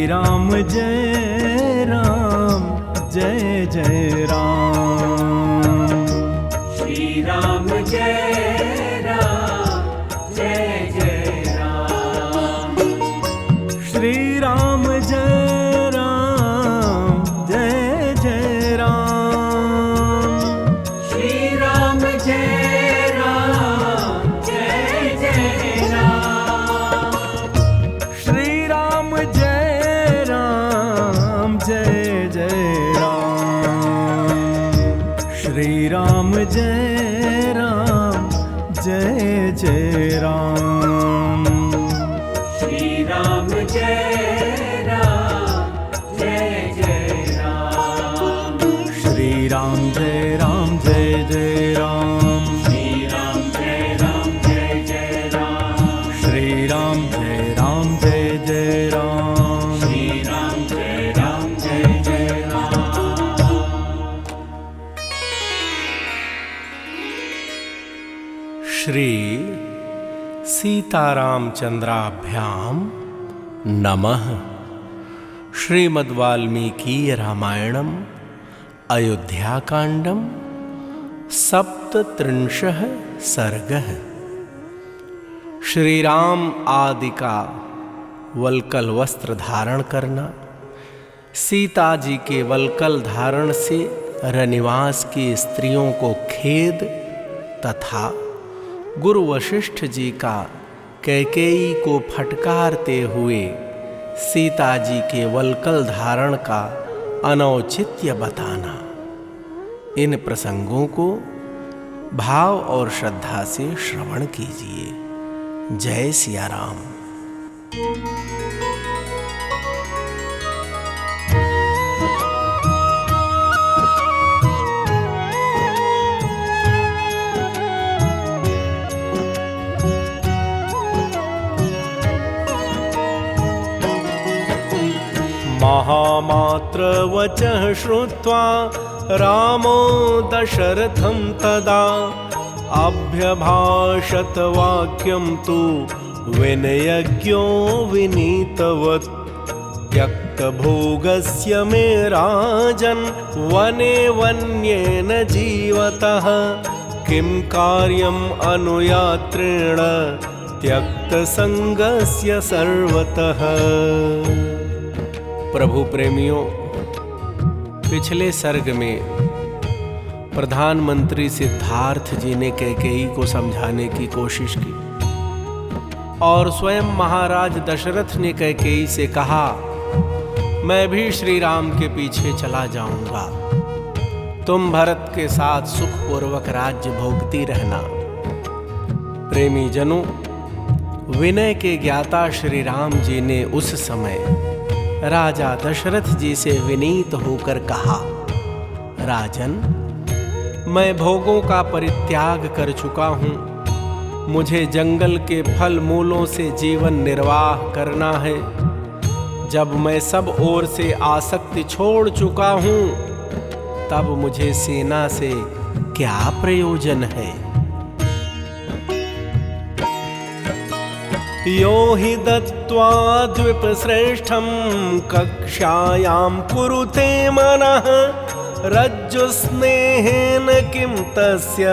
राम जय राम जय जय राम। श्री राम जय राम जय जय राम। श्री राम जय राम जय जय राम। श्री राम जय राम जय जय राम। श्री राम जय राम जय जय राम। श्री राम जय राम जय जय राम। श्री राम जय राम जय जय राम। श्री राम जय राम जय जय राम। श्री राम जय राम जय जय राम। श्री राम जय राम जय जय राम। श्री राम जय राम जय जय राम। श्री सीतारामचंद्राभ्याम नमः। श्रीमद्वाल्मीकीय रामायणम अयोध्याकांडम सप्तत्रिंशः सर्गः। श्री राम आदि का वल्कल वस्त्र धारण करना, सीता जी के वल्कल धारण से रनिवास की स्त्रियों को खेद तथा गुरु वशिष्ठ जी का कैकेयी को फटकारते हुए सीता जी के वल्कल धारण का अनौचित्य बताना। इन प्रसंगों को भाव और श्रद्धा से श्रवण कीजिए। जय सिया राम। महामात्रवचः श्रुत्वा रामो दशरथं तदा अभ्यभाषत वाक्यं तु विनयज्ञो विनीतवत्। त्यक्तभोगस्य मे राजन् वने वन्येन जीवतः किं कार्यम् अनुयात्रेण त्यक्तसंगस्य सर्वतः। प्रभु प्रेमियों, पिछले सर्ग में प्रधानमंत्री सिद्धार्थ जी ने कैकेयी को समझाने की कोशिश की और स्वयं महाराज दशरथ ने कैकेयी से कहा, मैं भी श्री राम के पीछे चला जाऊंगा, तुम भरत के साथ सुखपूर्वक राज्य भोगती रहना। प्रेमी जनों, विनय के ज्ञाता श्री राम जी ने उस समय राजा दशरथ जी से विनीत होकर कहा, राजन, मैं भोगों का परित्याग कर चुका हूँ, मुझे जंगल के फल मूलों से जीवन निर्वाह करना है। जब मैं सब ओर से आसक्ति छोड़ चुका हूँ, तब मुझे सेना से क्या प्रयोजन है। यो हि दत्त्वा द्विपश्रेष्ठं कक्षायां कुरुते मनः रज्जुस्नेहेन किं तस्य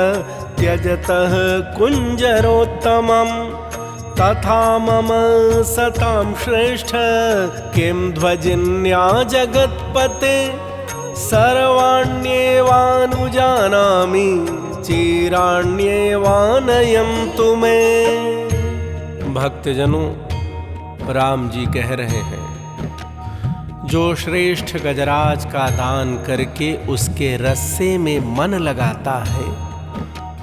त्यजतः कुञ्जरोत्तमम्। तथा मम सतां श्रेष्ठ किं ध्वजिन्या जगत्पते सर्वाण्येवानुजानामि चिराण्येवानयन्तु मे। भक्तजनों, राम जी कह रहे हैं, जो श्रेष्ठ गजराज का दान करके उसके रस्से में मन लगाता है,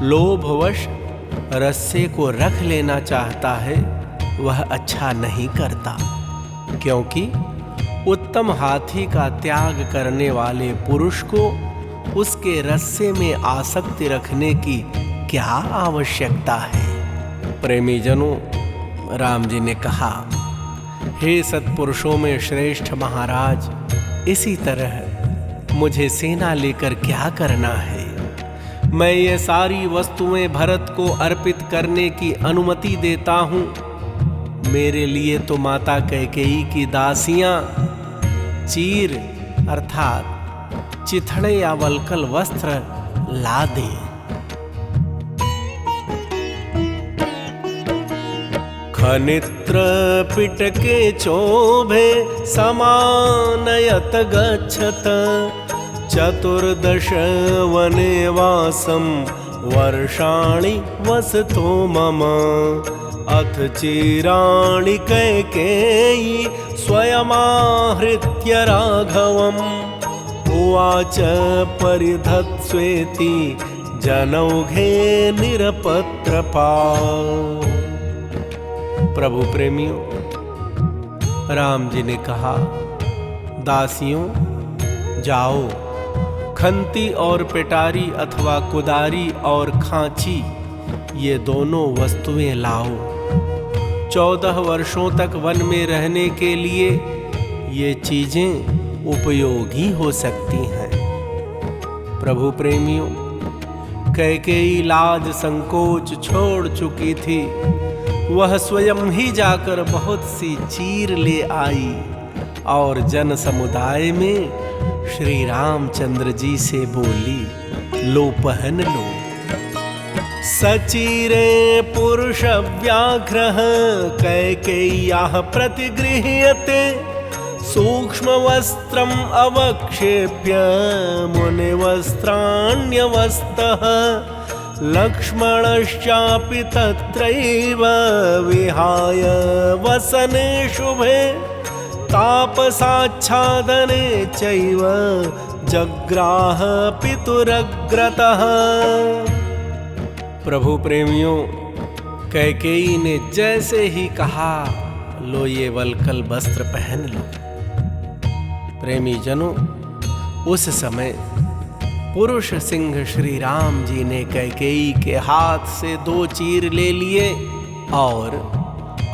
लोभवश रस्से को रख लेना चाहता है, वह अच्छा नहीं करता, क्योंकि उत्तम हाथी का त्याग करने वाले पुरुष को उसके रस्से में आसक्ति रखने की क्या आवश्यकता है। प्रेमी जनों, राम जी ने कहा, हे सत्पुरुषों में श्रेष्ठ महाराज, इसी तरह मुझे सेना लेकर क्या करना है। मैं ये सारी वस्तुएं भरत को अर्पित करने की अनुमति देता हूँ। मेरे लिए तो माता कैकेयी की दासियां चीर अर्थात चिथड़े या वलकल वस्त्र ला दे। खनित्र पिटके चोभे समानयत गच्छत चतुर्दश वने वासं वर्षाणि वसतो मम अथ चिराणि कैकेयी स्वयमाहृत्य राघवम् उवाच परिधत्स्वेति जनौघे निरपत्रपा। प्रभु प्रेमियों, राम जी ने कहा, दासियों जाओ, खंती और पेटारी अथवा कुदारी और खांची ये दोनों वस्तुएं लाओ। 14 वर्षों तक वन में रहने के लिए ये चीजें उपयोगी हो सकती हैं। प्रभु प्रेमियों, कैकेयी लाज संकोच छोड़ चुकी थी। वह स्वयं ही जाकर बहुत सी चीर ले आई और जन समुदाय में श्री रामचंद्र जी से बोली, लो पहन लो। सचीरे पुरुष व्याघ्रः कैकेय्याः प्रतिगृह्यते सूक्ष्म वस्त्रम अवक्षेप्य मुनिवस्त्राण्यवस्तः लक्ष्मणश्चापि तत्रैव विहाय वसने शुभे तापसाच्छादने चैव जग्राह पितुरग्रतः। प्रभु प्रेमियों, कैकेयी ने जैसे ही कहा, लो ये वलकल वस्त्र पहन लो। प्रेमी जनों, उस समय पुरुष सिंह श्री राम जी ने कैकेयी के हाथ से 2 चीर ले लिए और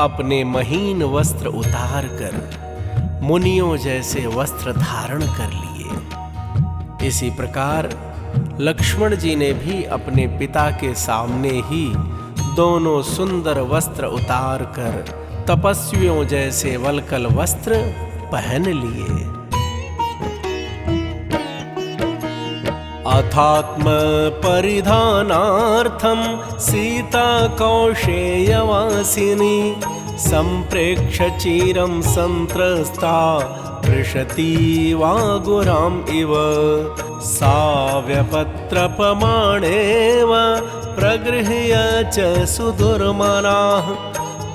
अपने महीन वस्त्र उतार कर मुनियों जैसे वस्त्र धारण कर लिए। इसी प्रकार लक्ष्मण जी ने भी अपने पिता के सामने ही दोनों सुंदर वस्त्र उतार कर तपस्वियों जैसे वलकल वस्त्र पहन लिए। अथात्म परिधानार्थं सीता कौशेयवासिनी संप्रेक्ष्य चिरं संत्रस्ता पृषती वागुराम इव सा व्यपत्रपमाणेव प्रगृह्य च सुदुर्मनाः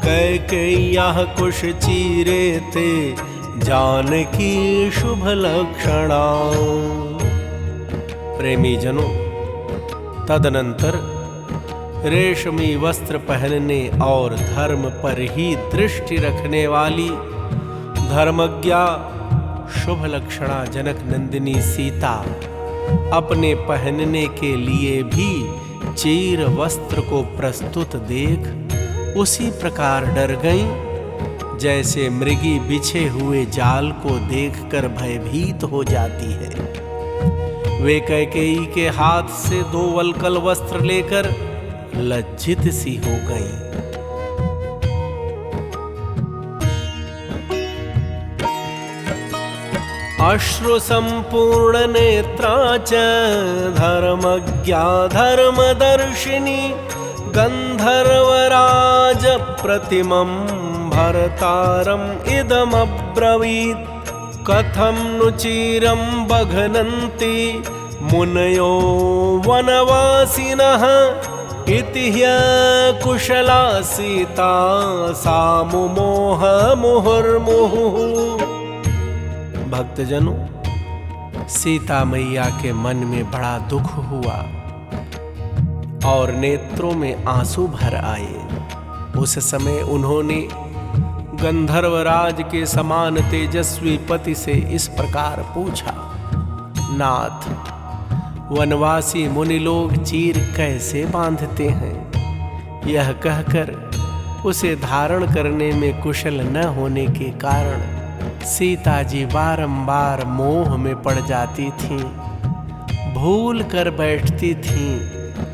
कैकेय्याः कुशचीरे ते जानकी शुभ लक्षणा। प्रेमी जनों, तदनंतर रेशमी वस्त्र पहनने और धर्म पर ही दृष्टि रखने वाली धर्मज्ञा शुभ लक्षणा जनक नंदिनी सीता अपने पहनने के लिए भी चीर वस्त्र को प्रस्तुत देख उसी प्रकार डर गईं जैसे मृगी बिछे हुए जाल को देखकर भयभीत हो जाती है। वे कैकेयी के हाथ से 2 वलकल वस्त्र लेकर लज्जित सी हो गईं। अश्रु संपूर्ण नेत्रा च धर्मज्ञा धर्मदर्शिनी गंधर्वराज प्रतिमं भरतारम इदमब्रवीत् कथं नु चिरं बघ्नन्ति मुनयो वनवासिनः इति ह्यकुशला सीता सा मुमोह मुहुर्मुहुः। भक्तजनों, सीता मैया के मन में बड़ा दुख हुआ और नेत्रों में आंसू भर आए। उस समय उन्होंने गंधर्वराज के समान तेजस्वी पति से इस प्रकार पूछा, नाथ, वनवासी मुनि लोग चीर कैसे बांधते हैं? यह कहकर उसे धारण करने में कुशल न होने के कारण सीता जी बारंबार मोह में पड़ जाती थीं, भूल कर बैठती थीं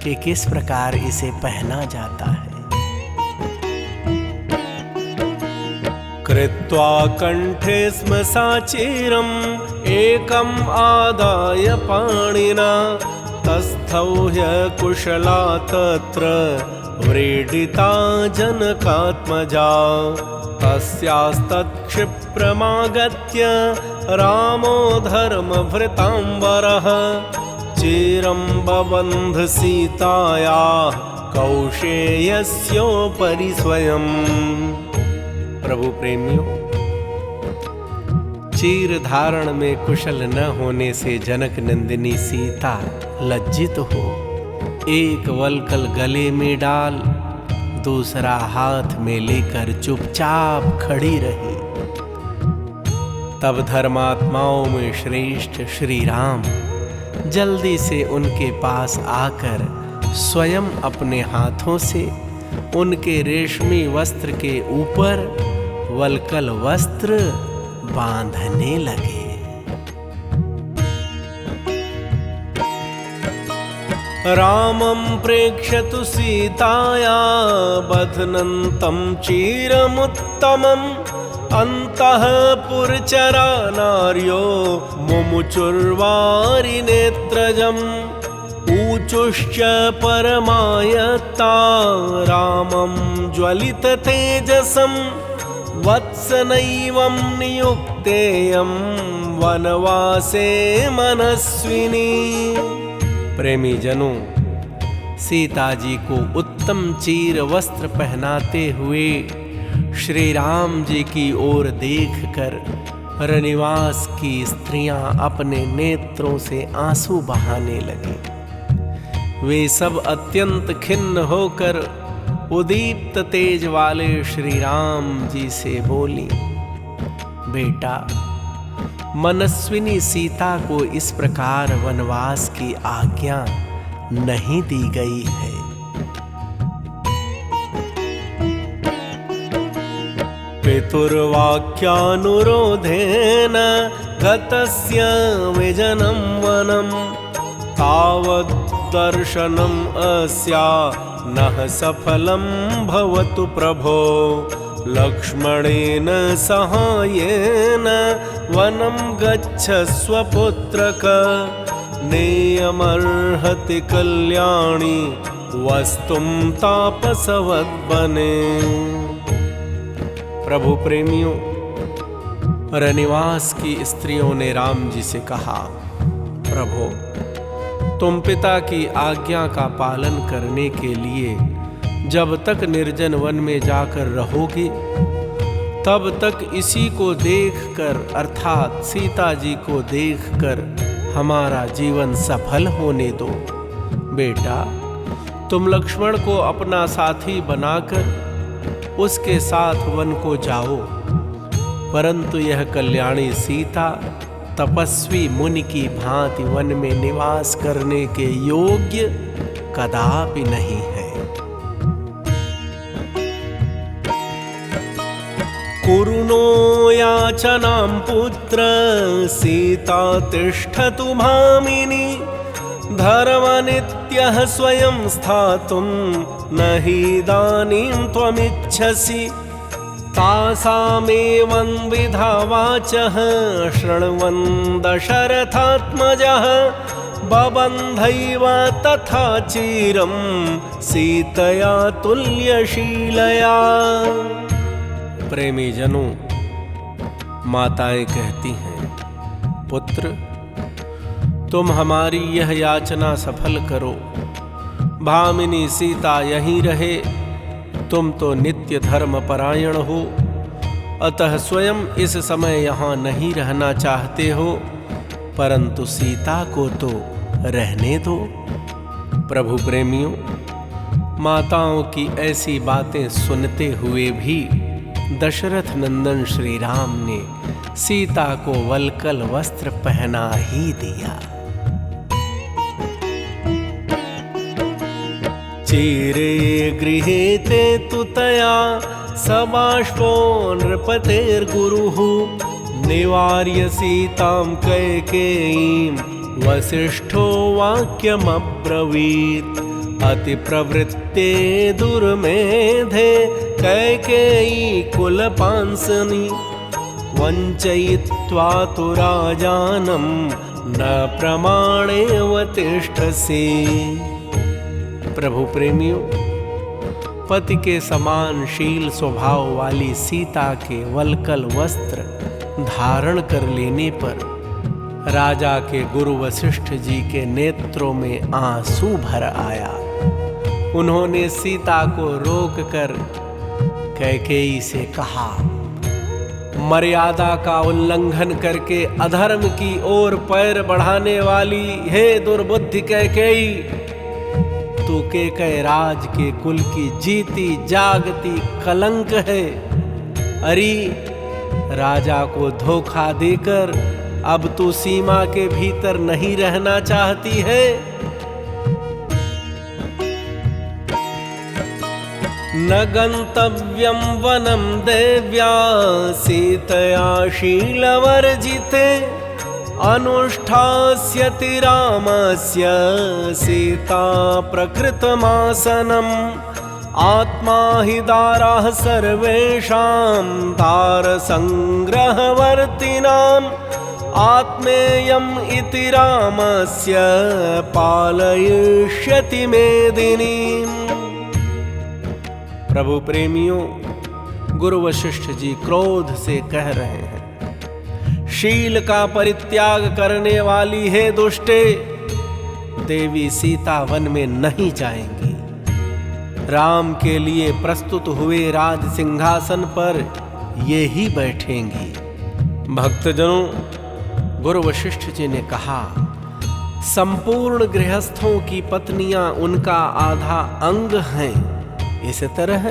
कि किस प्रकार इसे पहना जाता है। कृत्वा कंठे स्म साचिरम् एकम् आदाय पाणिना तस्थौ ह्यकुशला तत्र व्रीडिता जनकात्मजा तस्यास्तत्क्षिप्रमागत्य रामो धर्मभृताम्बरः चिरं बबन्ध सीतायाः कौशेयस्योपरि स्वयं। प्रभु प्रेमियों, चीर धारण में कुशल न होने से जनक नंदिनी सीता लज्जित हो एक वल्कल गले में डाल दूसरा हाथ में लेकर चुपचाप खड़ी रही। तब धर्मात्माओं में श्रेष्ठ श्री राम जल्दी से उनके पास आकर स्वयं अपने हाथों से उनके रेशमी वस्त्र के ऊपर वल्कल वस्त्र बांधने लगे। रामं प्रेक्ष्य तु सीताया बध्नन्तं चीरमुत्तमम् अन्तःपुरचरा नार्यो मुमुचुर्वारि नेत्रजम् ऊचुश्च परमायत्ता रामं ज्वलिततेजसं वत्सनैवं नियुक्तेयं वनवासे मनस्विनी। प्रेमी जनों, सीता जी को उत्तम चीर वस्त्र पहनाते हुए श्री राम जी की ओर देखकर रनिवास की स्त्रियां अपने नेत्रों से आंसू बहाने लगी। वे सब अत्यंत खिन्न होकर उदीप्त तेज वाले श्री राम जी से बोली, बेटा, मनस्विनी सीता को इस प्रकार वनवास की आज्ञा नहीं दी गई है। पितुर्वाक्यानुरोधेन गतस्य विजनं वनं तावद्दर्शनम् अस्या नः सफलं भवतु प्रभो लक्ष्मणेन सहायेन वनं गच्छस्व पुत्रक नेयमर्हति कल्याणी वस्तुं तापसवद्वने। प्रभु प्रेमियों, रनिवास की स्त्रियों ने राम जी से कहा, प्रभु, तुम पिता की आज्ञा का पालन करने के लिए जब तक निर्जन वन में जाकर रहोगे तब तक इसी को देखकर अर्थात सीता जी को देखकर हमारा जीवन सफल होने दो। बेटा, तुम लक्ष्मण को अपना साथी बनाकर उसके साथ वन को जाओ, परंतु यह कल्याणी सीता तपस्वी मुनि की भांति वन में निवास करने के योग्य कदापि नहीं है। कुरुनो याचनां पुत्र सीता तिष्ठतु भामिनी धर्मनित्यः स्वयं स्थातुं न हि इदानीं त्वमिच्छसि। तासामेवं विधा वाचः शृण्वन् दशरथात्मजः बबन्धैव तथा चिरं सीतया तुल्यशीलया। प्रेमी जनों, माताएं कहती हैं, पुत्र, तुम हमारी यह याचना सफल करो, भामिनी सीता यहीं रहे। तुम तो नित्य धर्म परायण हो, अतः स्वयं इस समय यहाँ नहीं रहना चाहते हो, परंतु सीता को तो रहने दो। प्रभु प्रेमियों, माताओं की ऐसी बातें सुनते हुए भी दशरथ नंदन श्री राम ने सीता को वल्कल वस्त्र पहना ही दिया। चीरे गृहे ते तुतया सबाष्पो नृपतेर्गुरुः निवार्य सीतां कैकेयीं वसिष्ठो वाक्यमब्रवीत् अति प्रवृत्ते दुर्मेधे कैकेयी कुलपांसनि वञ्चयित्वा तु राजानं न प्रमाणेव तिष्ठसि। प्रभु प्रेमियों, पति के समान शील स्वभाव वाली सीता के वल्कल वस्त्र धारण कर लेने पर राजा के गुरु वशिष्ठ जी के नेत्रों में आंसू भर आया। उन्होंने सीता को रोककर कैकेयी से कहा, मर्यादा का उल्लंघन करके अधर्म की ओर पैर बढ़ाने वाली हे दुर्बुद्धि कैकेयी, तू कैकेयी राज के कुल की जीती जागती कलंक है। अरे राजा को धोखा देकर अब तू सीमा के भीतर नहीं रहना चाहती है। न गंतव्यं वनं देव्या सीतया शीलवर्जिते अनुष्ठास्यति रामस्य सीता प्रकृतमासनम् आत्मा हि दारः सर्वेषां दारसंग्रहवर्तिनाम् आत्मेयम् इति रामस्य पालयिष्यति मेदिनीम्। प्रभु प्रेमियों, गुरु वशिष्ठ जी क्रोध से कह रहे हैं, शील का परित्याग करने वाली हे दुष्टे, देवी सीता वन में नहीं जाएंगी। राम के लिए प्रस्तुत हुए राज सिंहासन पर ये ही बैठेंगी। भक्तजनों, गुरु वशिष्ठ जी ने कहा, संपूर्ण गृहस्थों की पत्नियां उनका आधा अंग हैं। इस तरह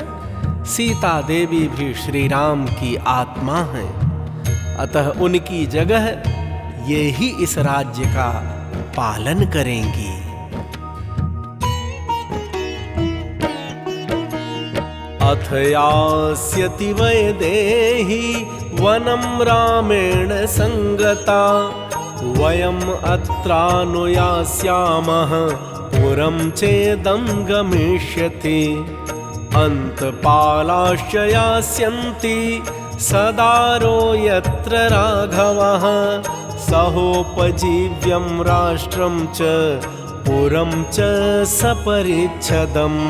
सीता देवी भी श्री राम की आत्मा हैं। अतः उनकी जगह ये ही इस राज्य का पालन करेंगी। अथ यास्यति वैदेही वनं रामेण संगता वयम् अत्रानुयास्यामः पुरं चेदं गमिष्यति अन्तपालाश्च यास्यन्ति सदारो यत्र राघवः सहोपजीव्यं राष्ट्रं च पुरं च सपरिच्छदम्।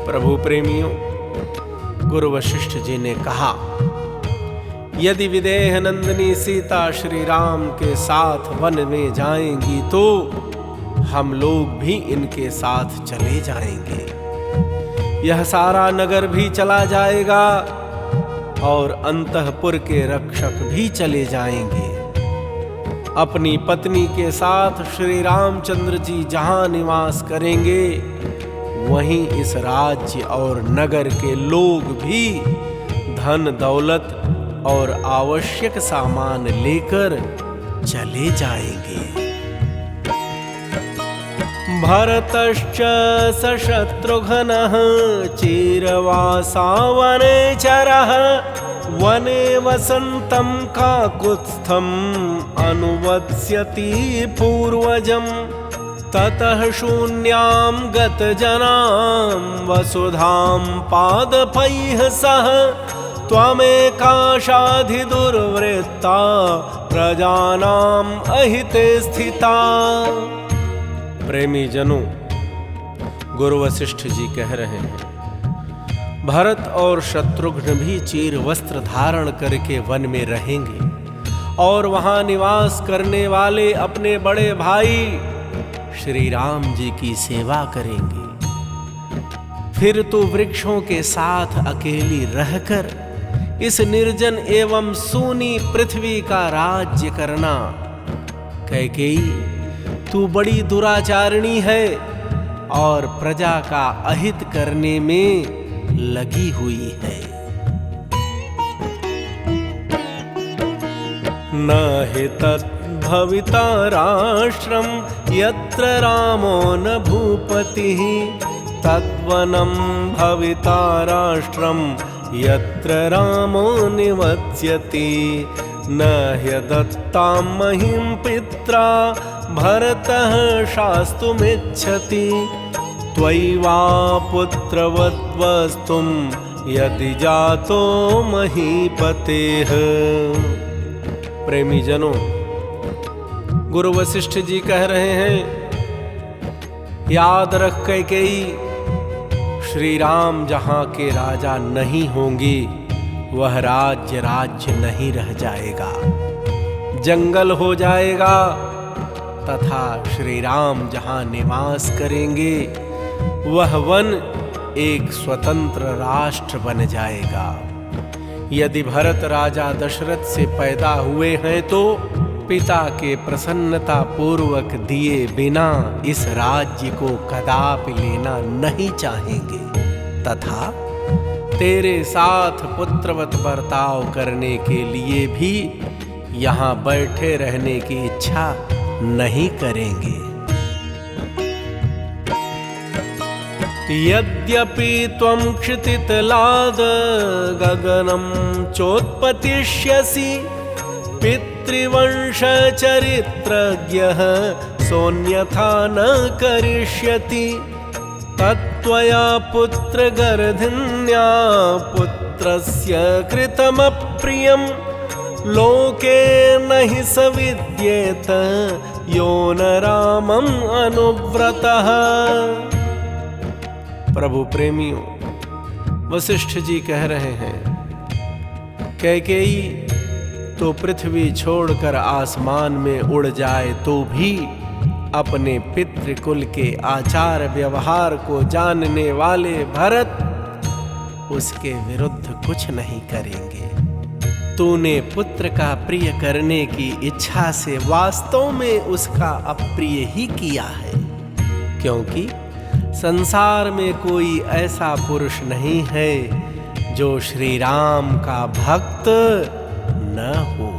प्रभु प्रेमियों, गुरु वशिष्ठ जी ने कहा, यदि विदेह नंदिनी सीता श्री राम के साथ वन में जाएंगी तो हम लोग भी इनके साथ चले जाएंगे। यह सारा नगर भी चला जाएगा और अंतःपुर के रक्षक भी चले जाएंगे। अपनी पत्नी के साथ श्री रामचंद्र जी जहां निवास करेंगे, वहीं इस राज्य और नगर के लोग भी धन दौलत और आवश्यक सामान लेकर चले जाएंगे। भरतश्च सशत्रुघ्नः चिरवासा वनेचरः वने वसन्तं काकुत्स्थम् अनुवत्स्यति पूर्वजम् ततः शून्यां गतजनां वसुधां पादपैः सह त्वमेकाशाधिदुर्वृत्ता प्रजानाम् अहिते स्थिता। प्रेमी जनों, गुरु वशिष्ठ जी कह रहे हैं, भरत और शत्रुघ्न भी चीर वस्त्र धारण करके वन में रहेंगे और वहां निवास करने वाले अपने बड़े भाई श्री राम जी की सेवा करेंगे। फिर तो वृक्षों के साथ अकेली रहकर इस निर्जन एवं सूनी पृथ्वी का राज्य करना। कैकेयी, तू बड़ी दुराचारिणी है और प्रजा का अहित करने में लगी हुई है। न हि तद्भविता राष्ट्रं यत्र रामो न भूपतिः तद्वनं भविता राष्ट्रं यत्र रामो निवत्स्यति। न ह्यदत्तां महीं पित्रा भरतः शास्तुमिच्छति त्वयि वा पुत्रवत् वस्तुं यदि जातो महीपतेः। प्रेमी जनों, गुरु वशिष्ठ जी कह रहे हैं, याद रख कैकेयी, श्री राम जहां के राजा नहीं होंगे वह राज्य नहीं रह जाएगा, जंगल हो जाएगा। तथा श्री राम जहां निवास करेंगे वह वन एक स्वतंत्र राष्ट्र बन जाएगा। यदि भरत राजा दशरथ से पैदा हुए हैं तो पिता के प्रसन्नता पूर्वक दिए बिना इस राज्य को कदापि लेना नहीं चाहेंगे, तथा तेरे साथ पुत्रवत बर्ताव करने के लिए भी यहाँ बैठे रहने की इच्छा नहीं करेंगे। यद्यपि त्वं क्षितितलाद गगनं चोत्पतिष्यसि पितृवंश चरित्रज्ञः सोऽन्यथा न करिष्यति। तत्त्वया पुत्रगर्धिन्या पुत्रस्य कृतमप्रियं लोके न हि स विद्येत यो न रामम् अनुव्रतः। प्रभु प्रेमियों, वशिष्ठ जी कह रहे हैं, कैकेयी तो पृथ्वी छोड़कर आसमान में उड़ जाए तो भी अपने पितृकुल के आचार व्यवहार को जानने वाले भरत उसके विरुद्ध कुछ नहीं करेंगे। तूने पुत्र का प्रिय करने की इच्छा से वास्तव में उसका अप्रिय ही किया है, क्योंकि संसार में कोई ऐसा पुरुष नहीं है जो श्री राम का भक्त न हो।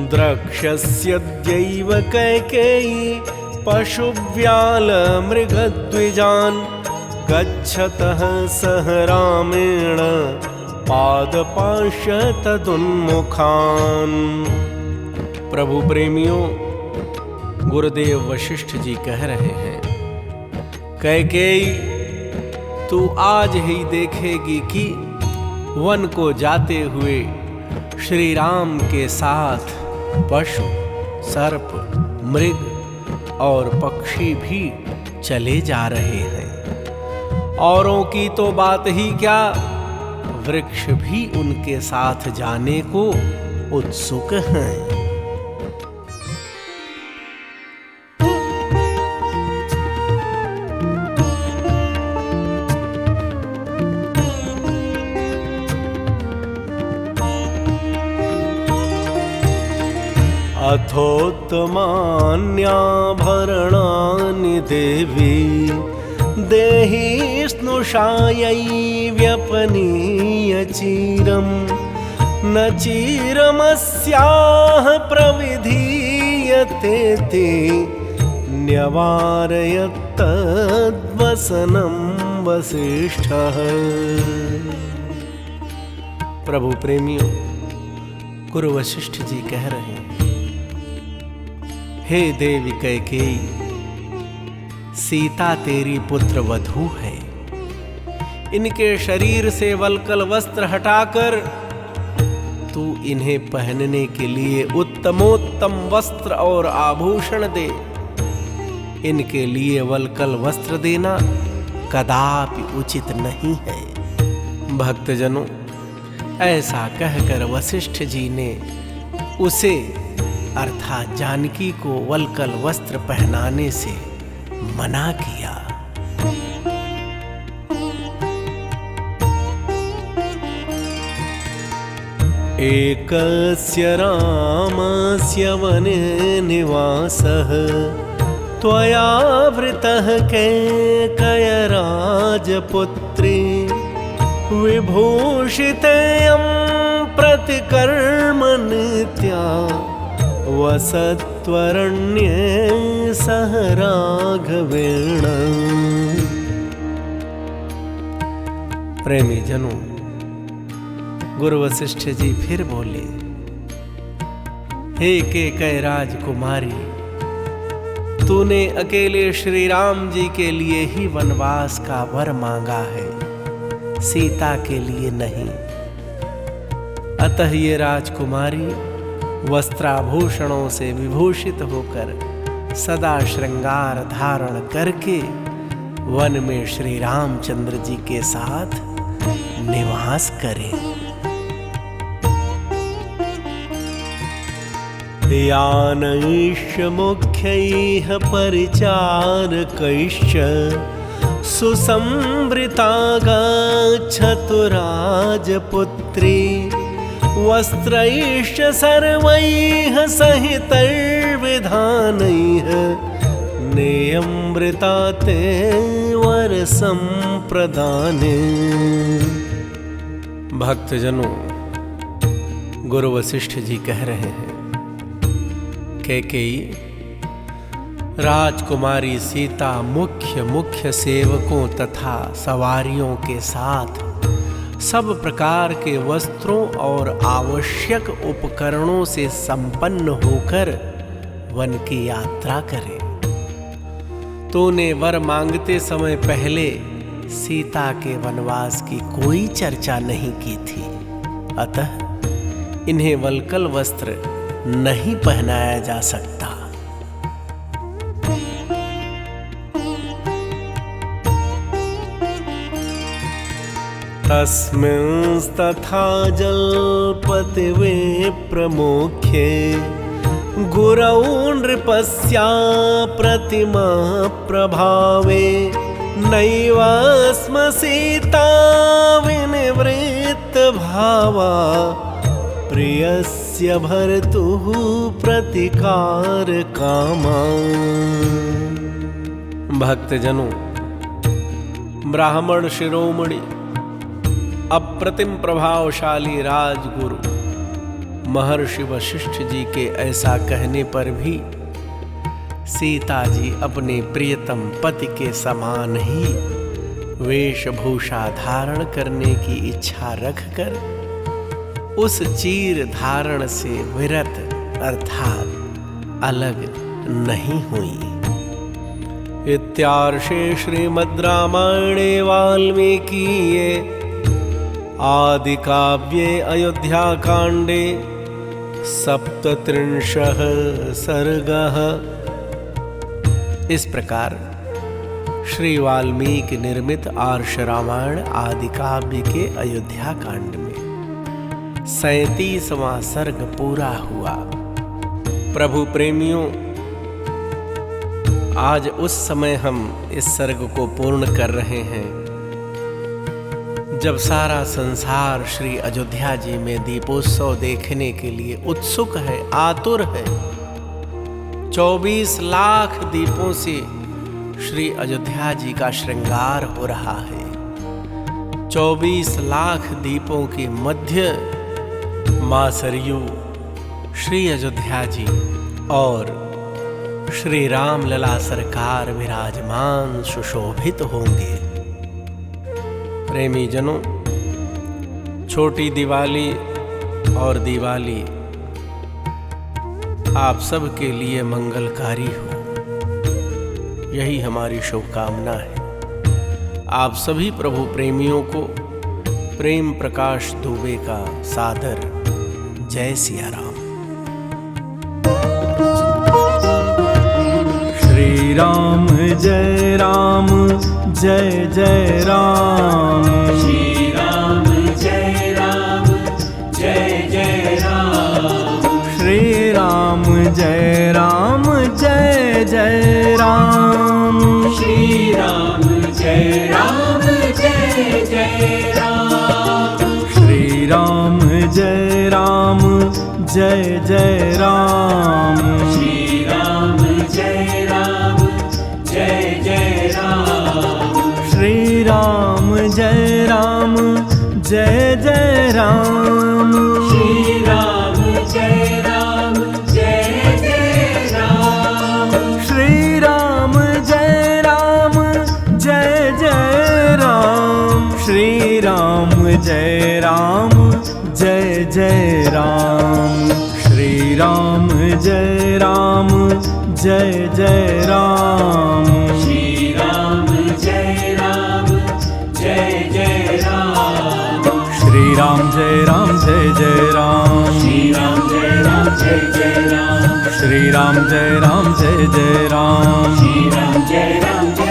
द्रक्ष्यस्यद्यैव कैकेयी पशुव्याल मृगद्विजान् गच्छतः सह रामेण पादपाश्य तदुन्मुखान्। प्रभु प्रेमियों, गुरुदेव वशिष्ठ जी कह रहे हैं, कैकेयी तू आज ही देखेगी कि वन को जाते हुए श्री राम के साथ पशु, सर्प, मृग और पक्षी भी चले जा रहे हैं। औरों की तो बात ही क्या, वृक्ष भी उनके साथ जाने को उत्सुक हैं। अथोत्तमान्याभरणानि देवी देहि स्नुषायै व्यपनीय चिरं न चिरमस्याः प्रविधीयते ते न्यवारयत्तद्वसनं वसिष्ठः। प्रभु प्रेमियों, गुरु वशिष्ठ जी कह रहे हैं, हे देवी कैकेयी, सीता तेरी पुत्र वधू है। इनके शरीर से वल्कल वस्त्र हटाकर तू इन्हें पहनने के लिए उत्तमोत्तम वस्त्र और आभूषण दे। इनके लिए वल्कल वस्त्र देना कदापि उचित नहीं है। भक्तजनों, ऐसा कहकर वशिष्ठ जी ने उसे अर्थात जानकी को वल्कल वस्त्र पहनाने से मना किया। एकस्य रामस्य वने निवासः त्वया वृतः कैकेयीराजपुत्री विभूषितेयं प्रतिकर्म नित्या वसत्वरण्ये सह राघवेण। प्रेमी जनों, गुरु वशिष्ठ जी फिर बोले, हे कैकेयी राजकुमारी, तूने अकेले श्री राम जी के लिए ही वनवास का वर मांगा है, सीता के लिए नहीं। अतः ये राजकुमारी वस्त्राभूषणों से विभूषित होकर सदा श्रृंगार धारण करके वन में श्री रामचंद्र जी के साथ निवास करे। यानैश्च मुख्यैः परिचारकैश्च सुसंवृता गच्छतु राजपुत्री, वस्त्रैश्च सर्वैः सहितैर्विधानैः, नेयमृता ते वर संप्रदाने। भक्तजनों, गुरु वशिष्ठ जी कह रहे हैं, कैकेयी, राजकुमारी सीता मुख्य सेवकों तथा सवारियों के साथ सब प्रकार के वस्त्रों और आवश्यक उपकरणों से संपन्न होकर वन की यात्रा करे। तूने वर मांगते समय पहले सीता के वनवास की कोई चर्चा नहीं की थी, अतः इन्हें वल्कल वस्त्र नहीं पहनाया जा सकता। तस्मिंस्तथा जल्पति विप्रमुख्ये, गुरौ नृपस्या प्रतिमा प्रभावे, नैव स्म सीता विनिवृत्त भावा, प्रियस्य भर्तुः प्रतिकार कामा। भक्तजनों, ब्राह्मण शिरोमणि अप्रतिम प्रभावशाली राजगुरु महर्षि वशिष्ठ जी के ऐसा कहने पर भी सीता जी अपने प्रियतम पति के समान ही वेशभूषा धारण करने की इच्छा रखकर उस चीर धारण से विरत अर्थात अलग नहीं हुई। इत्यार्षे श्रीमद् रामायणे वाल्मीकीये आदि काव्ये अयोध्याकांडे 37 सर्गः। इस प्रकार श्री वाल्मीकि निर्मित आर्ष रामायण आदि काव्य के अयोध्या कांड में 37वां सर्ग पूरा हुआ। प्रभु प्रेमियों, आज उस समय हम इस सर्ग को पूर्ण कर रहे हैं जब सारा संसार श्री अयोध्या जी में दीपोत्सव देखने के लिए उत्सुक है, आतुर है। 24 लाख दीपों से श्री अयोध्या जी का श्रृंगार हो रहा है। 24 लाख दीपों के मध्य मां सरयू, श्री अयोध्या जी और श्री राम लला सरकार विराजमान सुशोभित होंगे। प्रेमी जनों, छोटी दिवाली और दिवाली आप सब के लिए मंगलकारी हो, यही हमारी शुभकामना है। आप सभी प्रभु प्रेमियों को प्रेम प्रकाश दुबे का सादर जय सिया राम। श्री राम जय राम जय जय राम। श्री राम जय राम जय जय राम। श्री राम जय राम जय जय राम। श्री राम जय राम जय जय राम। श्री राम जय राम जय जय राम। श्री राम जय राम जय जय राम। श्री राम जय राम जय जय राम। श्री राम जय राम जय जय राम। श्री राम जय राम जय जय राम। श्री राम जय राम जय जय राम। श्री राम जय राम जय जय राम। श्री राम जय राम जय जय राम। श्री राम जय राम जय जय राम। श्री राम जय राम जय जय राम। श्री राम जय राम जय जय राम। श्री राम जय राम